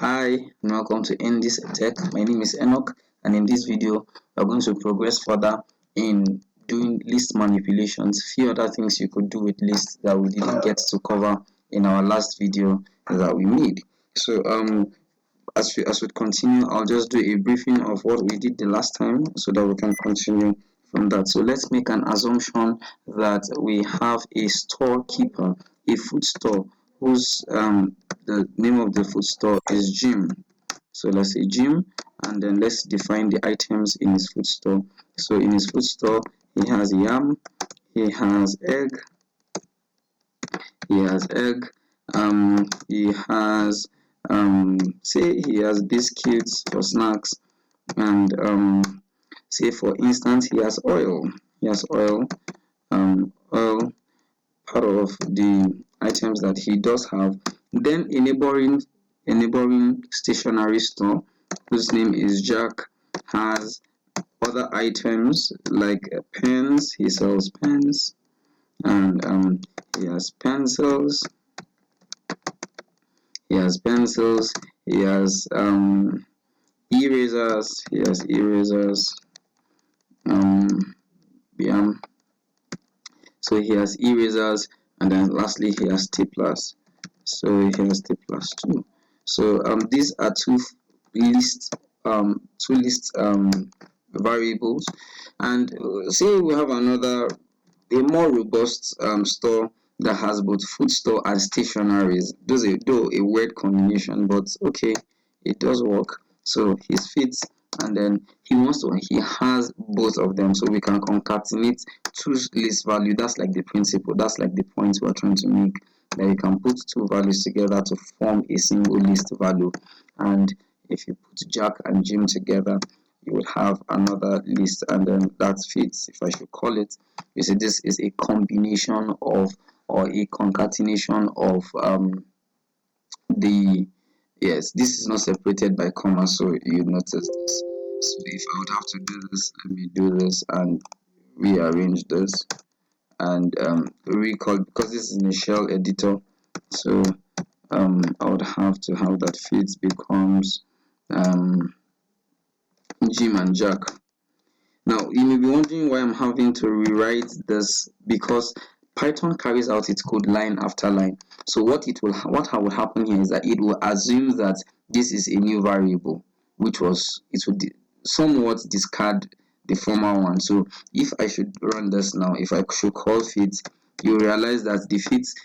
Hi and welcome to Indice Tech. My name is Enoch, and in this video we're going to progress further in doing list manipulations. Few other things you could do with lists that we didn't get to cover in our last video that we made. So as we continue, I'll just do a briefing of what we did the last time so that we can continue from that. So let's make an assumption that we have a storekeeper, a food store, whose the name of the food store is Jim. So let's say Jim, and then let's define the items in his food store. So in his food store, he has yam, he has egg, he has say he has biscuits for snacks, and say for instance he has oil. Oil, part of the items that he does have. Then a neighboring stationery store whose name is Jack has other items like pens. He sells pens, and he has pencils, he has erasers, yeah. So he has erasers, and then lastly he has staplers. So he has staplers too. So these are two list variables, and say we have a more robust store that has both food store and stationaries. Though a weird combination, but okay, it does work. So his fits, and then he has both of them, so we can concatenate two list value. That's like the principle, that's like the point we're trying to make, that you can put two values together to form a single list value. And if you put Jack and Jim together, you would have another list, and then that fits, if I should call it. You see, this is a combination of, or a concatenation of this is not separated by comma, so you notice this. So if I would have to do this, let me do this and rearrange this and recall, because this is in a shell editor. So I would have to have that fits becomes Jim and Jack. Now you may be wondering why I'm having to rewrite this, because Python carries out its code line after line. So what will happen here is that it will assume that this is a new variable, it would somewhat discard the former one. So if I should run this now, if I should call fits, you realize that the fits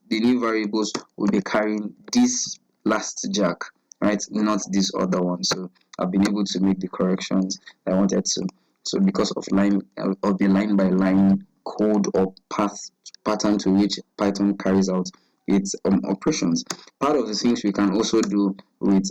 the new variables will be carrying this last Jack, right, not this other one. So I've been able to make the corrections that I wanted to. So because of the line by line code or pattern to which Python carries out its operations. Part of the things we can also do with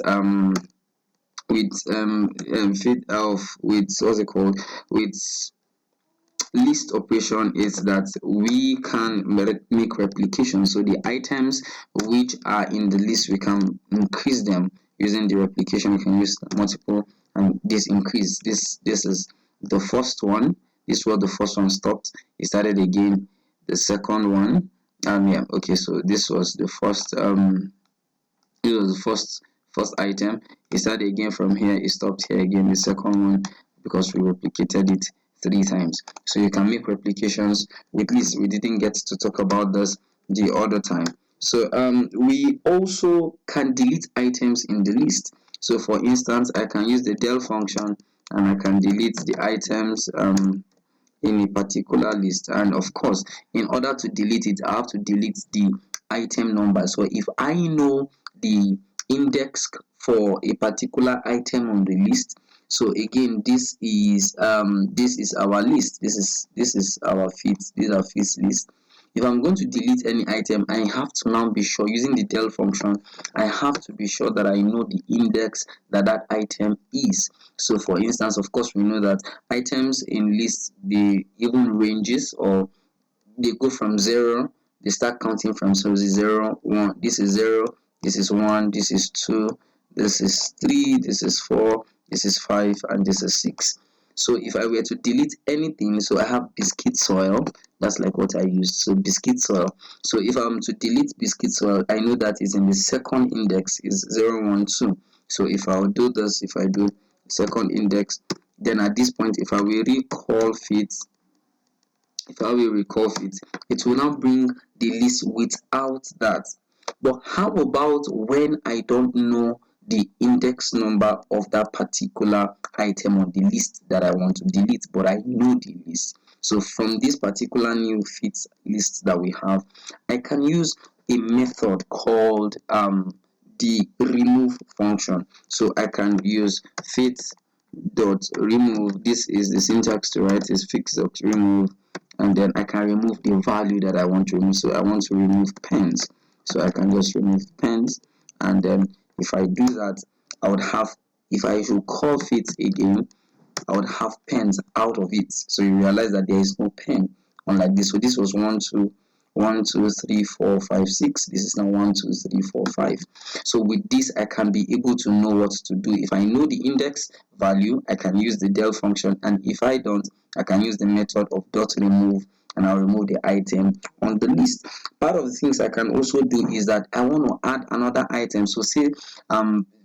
list operation is that we can make replication. So the items which are in the list, we can increase them using the replication. We can use multiple, and this increase, this is the first one. This is where the first one stopped. It started again. The second one, okay, so this was the first first item. It started again from here, it stopped here again, the second one, because we replicated it 3 times. So you can make replications with lists. We didn't get to talk about this the other time. So we also can delete items in the list. So for instance, I can use the del function and I can delete the items in a particular list. And of course, in order to delete it, I have to delete the item number. So if I know the index for a particular item on the list, so again, this is our list, this is our fits, these are fits list. If I'm going to delete any item, I have to now be sure, using the del function, I have to be sure that I know the index that item is. So for instance, of course, we know that items in lists, they even ranges, or they go from 0, they start counting from 0, 1, this is 0, this is 1, this is 2, this is 3, this is 4, this is 5, and this is 6. So if I were to delete anything, so I have biscuit soil, that's like what I used, so biscuit soil. So if I'm to delete biscuit soil, I know that is in the second index is 012. So if I'll do this, if I do second index, then at this point, if I will recall fit, it will now bring the list without that. But how about when I don't know the index number of that particular item on the list that I want to delete, but I know the list? So from this particular new fit list that we have, I can use a method called the remove function. So I can use fit dot remove. This is the syntax to write is fix dot remove, and then I can remove the value that I want to remove. So I want to remove pens, so I can just remove pens, and then if I do that, I would have, if I should call fit again, I would have pens out of it. So you realize that there is no pen unlike this. So this was 1 2 1 2 3 4 5 6. This is now 1 2 3 4 5. So with this, I can be able to know what to do. If I know the index value, I can use the del function, and if I don't, I can use the method of dot remove, and I'll remove the item on the list. Part of the things I can also do is that I want to add another item. So say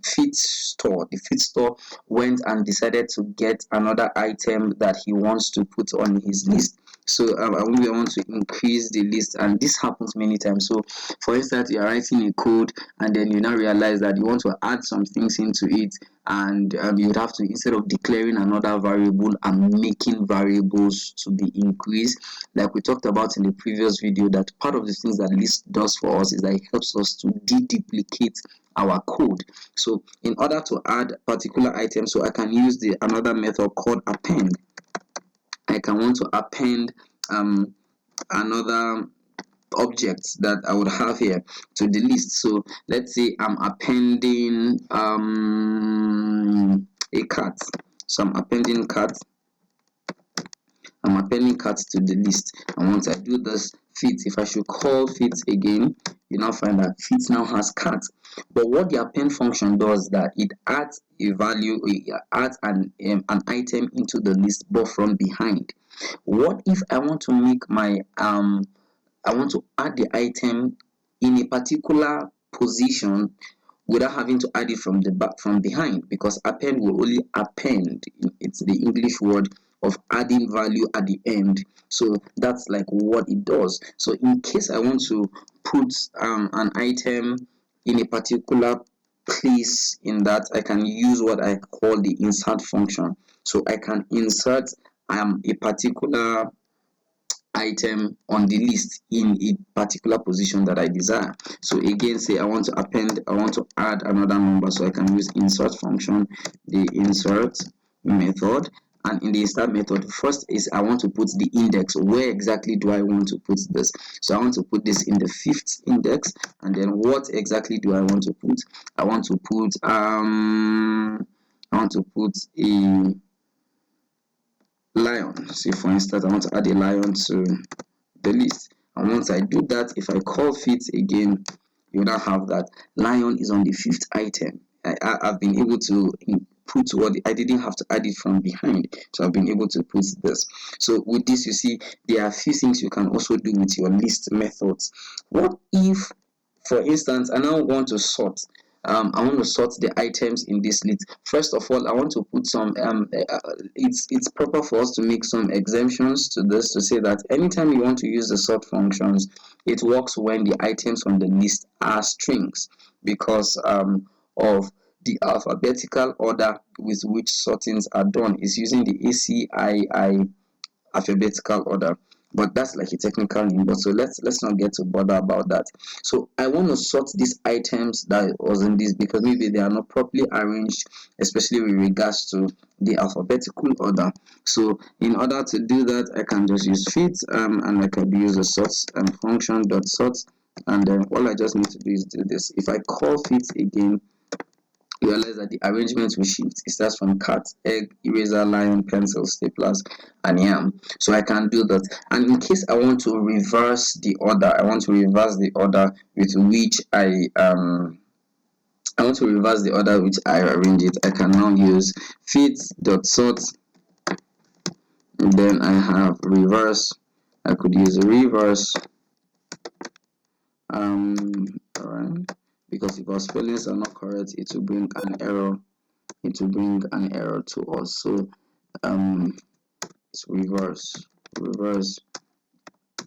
fit store, the fit store went and decided to get another item that he wants to put on his list. So I want to increase the list, and this happens many times. So for instance, you are writing a code, and then you now realize that you want to add some things into it, and you would have to, instead of declaring another variable and making variables to be increased, like we talked about in the previous video, that part of the things that list does for us is that it helps us to deduplicate our code. So in order to add particular items, so I can use the another method called append. I can want to append another objects that I would have here to the list. So let's say I'm appending a cat. So I'm appending cat. I'm appending cat to the list, and once I do this fit, if I should call fit again, you now find that fit now has cat. But what the append function does, that it adds a value, it adds an item into the list, but from behind. What if I want to make my I want to add the item in a particular position without having to add it from the back, from behind, because append will only append, it's the English word of adding value at the end. So that's like what it does. So in case I want to put an item in a particular place, in that I can use what I call the insert function. So I can insert a particular item on the list in a particular position that I desire. So again, say I want to append, I want to add another number, so I can use insert function, the insert method. And in the insert method, first is I want to put the index. Where exactly do I want to put this? So I want to put this in the 5th index, and then what exactly do I want to put? I want to put a lion. So for instance, I want to add a lion to the list, and once I do that, if I call fit again, you now have that lion is on the 5th item. I've been able to put what I didn't have to add it from behind, so I've been able to put this. So with this, you see, there are a few things you can also do with your list methods. What if, for instance, I now want to sort? I want to sort the items in this list. First of all, I want to put some it's proper for us to make some exemptions to this, to say that anytime you want to use the sort functions, it works when the items on the list are strings, because of the alphabetical order with which sortings are done is using the ACII alphabetical order. But that's like a technical name, but so let's not get to bother about that. So I want to sort these items that was in this, because maybe they are not properly arranged, especially with regards to the alphabetical order. So in order to do that, I can just use fit and I can use a sort function dot sort, and then all I just need to do is do this. If I call fit again, you realize that the arrangement will shift. It starts from cat, egg, eraser, lion, pencil, staplers, and yam. So I can do that. And in case I want to reverse the order, with which I arrange it, I can now use fit dot sort then I have reverse. I could use a reverse. Alright, because if our spellings are not correct, it will bring an error. It will bring an error to us. So it's reverse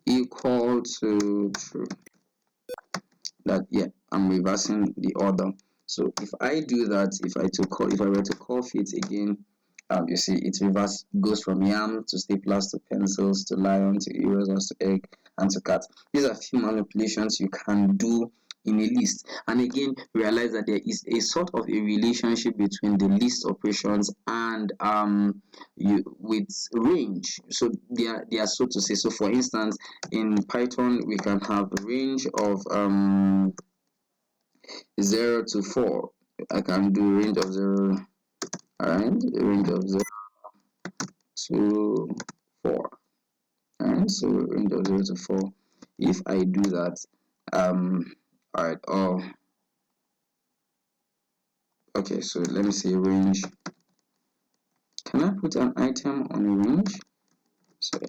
equal to true. That, yeah, I'm reversing the order. So if I do that, if I were to call fit again, you see it goes from yam to staplers to pencils to lion to erasers to egg and to cat. These are few manipulations you can do in a list. And again, realize that there is a sort of a relationship between the list operations and with range. So they are so to say. So for instance, in Python we can have a range of 0 to 4. I can do range of 0, alright, range of 0 to 4. Alright, so range of 0 to 4. If I do that, alright, okay, so let me say range. Can I put an item on a range? So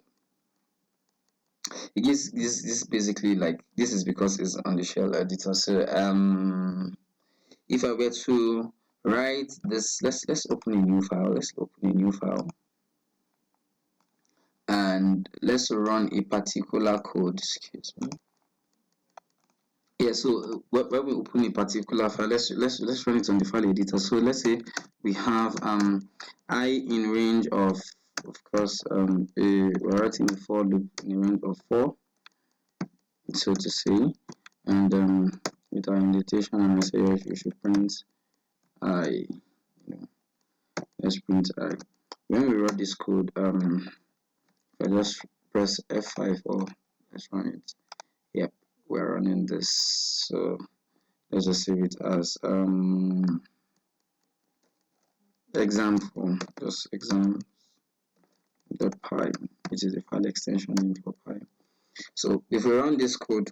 it gives this basically, like, this is because it's on the shell editor. So if I were to write this, let's open a new file. And let's run a particular code. Excuse me. Yeah, so when we open a particular file, let's run it on the file editor. So let's say we have I in range of course we're writing a for loop in a range of 4, so to say, and with our indentation, and I say we should print I. Let's print I. When we run this code, if I just press F5 or let's run it. Yep, we're running this. So let's just save it as example, just exam.py, which is a file extension name for py. So if we run this code,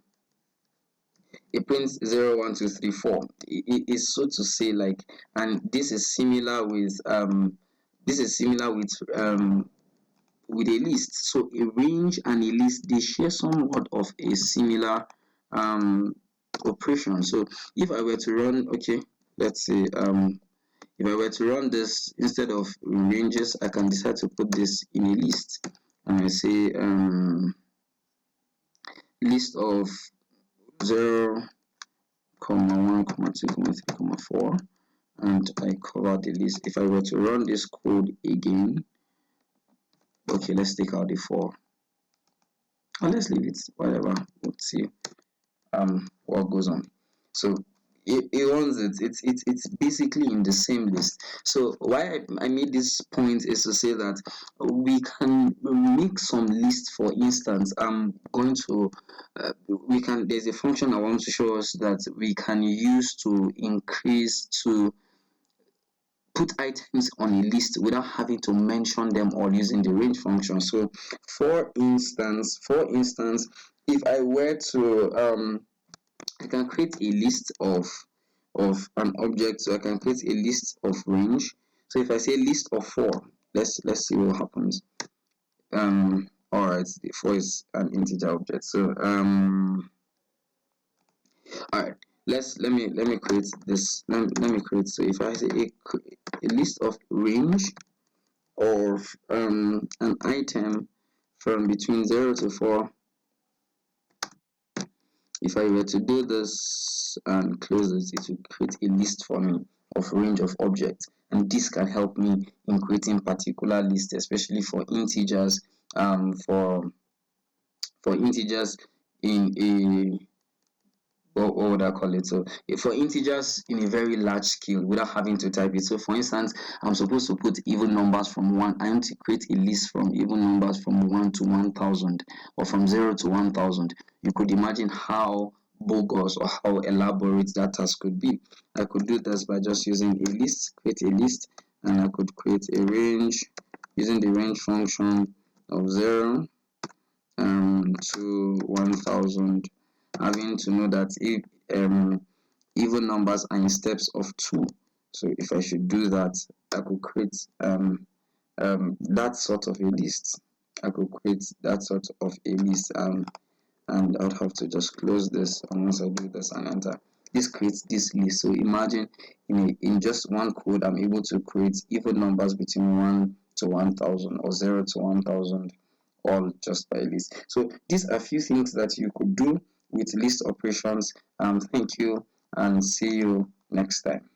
it prints 0 1 2 3 4. It is so to say, like, and this is similar with with a list. So a range and a list, they share somewhat of a similar operation. So if I were to run, okay, let's say if I were to run this, instead of ranges, I can decide to put this in a list, and I say list of 0, 1, 2, 3, 4, and I cover the list. If I were to run this code again, okay, let's take out the 4. And let's leave it, whatever. We'll see what goes on. So it runs it's basically in the same list. So why I made this point is to say that we can make some lists. For instance, I'm going to there's a function I want to show us that we can use to put items on a list without having to mention them all using the range function. So for instance, if I were to I can create a list of an object. So I can create a list of range. So if I say list of 4, let's see what happens. Alright, the 4 is an integer object. So alright, let me create this. Let me create. So if I say a list of range of an item from between 0 to 4. If I were to do this and close it, it will create a list for me of range of objects, and this can help me in creating particular lists, especially for integers. For integers in a, what would I call it? So for integers in a very large scale without having to type it. So for instance, I'm supposed to put even numbers from 1. I want to create a list from even numbers from 1 to 1000 or from 0 to 1000. You could imagine how bogus or how elaborate that task could be. I could do this by just using a list, create a list, and I could create a range using the range function of 0 to 1000, having to know that if even numbers are in steps of 2. So if I should do that, I could create that sort of a list. I could create that sort of a list, and I would have to just close this, and once I do this and enter, this creates this list. So imagine in just one code I'm able to create even numbers between 1 to 1000 or 0 to 1000, all just by list. So these are a few things that you could do with list operations. Thank you and see you next time.